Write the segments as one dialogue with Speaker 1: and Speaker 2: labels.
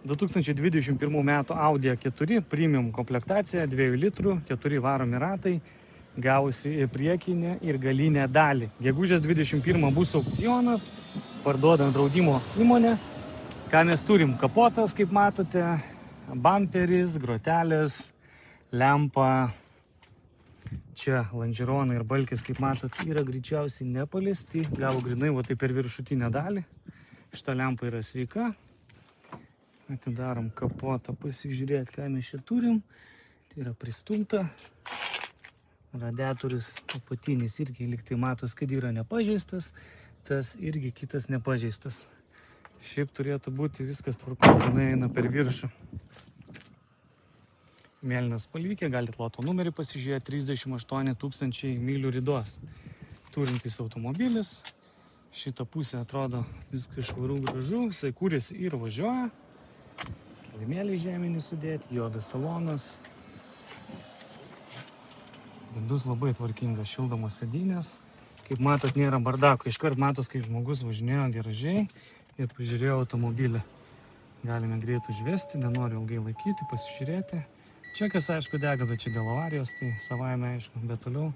Speaker 1: 2021 metų Audi A4 Premium komplektacija, 2 litrų, 4 varomi ratai, gausi ir priekinę, ir galinę dalį. Gegužės 21 bus aukcionas, parduodant draudimo įmonę. Ką mes turim? Kapotas, kaip matote, bamperis, grotelės, lempa. Čia lanžironai ir balkis, kaip matote, yra greičiausiai nepaliesti. Gavo grinai, va tai per viršutinę dalį. Šita lempa yra sveika. Atidarom kapotą, pasižiūrėti, ką mes čia turim. Tai yra pristumta. Radiatorius apatinis irgi liktai matos, kad yra nepažeistas. Tas irgi kitas nepažeistas. Šiaip turėtų būti viskas tvarkoje, jinai eina per viršų. Mėlynas spalvikė, galite loto numerį pasižiūrėti, 38 000 mylių ridos. Turintis automobilis. Šitą pusę atrodo viskas švarų gražu, jisai kūrėsi ir važiuoja. Limėliai žeminį sudėti, juodas salonas. Vidus labai tvarkingas, šildomos sėdynės. Kaip matot, nėra bardako. Iškart matos, kaip žmogus važinėjo garažiai ir prižiūrėjo automobilį. Galime greit užvesti, nenoriu ilgai laikyti, pasižiūrėti. Čekas, aišku, dega, bet čia dėl avarijos, tai savaime aišku, bet toliau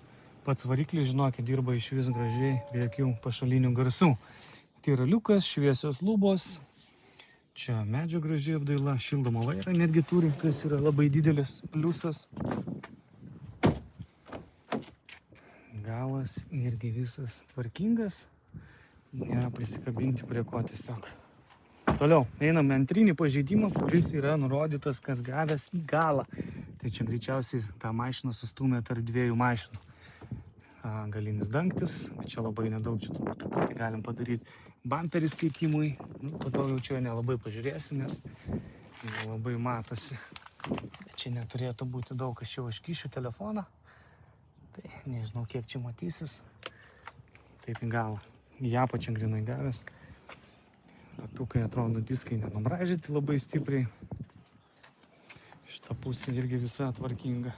Speaker 1: pats variklis, žinokit, dirba iš vis gražiai, be jokių pašalinių garsų. Tiraliukas, šviesios lubos, čia medžio gražiai apdaila, šildomą vairą netgi turi, kas yra labai didelis pliusas. Galas irgi visas tvarkingas, nėra prisikabinti prie ko tiesiog. Toliau, einame antrinį pažeidimą, kuris yra nurodytas, kas gavęs į galą. Tai čia greičiausiai tą mašiną sustumė tarp 2 mašinų. Galinis dangtis, bet čia labai nedaug, čia turbūt tą patį galim padaryti. Bamperis keikimui, toliau jau čia nelabai pažiūrėsim, nes nelabai matosi. Bet čia neturėtų būti daug, aš jau iškišiu telefoną. Tai nežinau, kiek čia matysis. Taip į galą. Į apačią grinai gavęs. Ratukai atrodo diskai nenubražyti labai stipriai. Šita pusė irgi visa tvarkinga.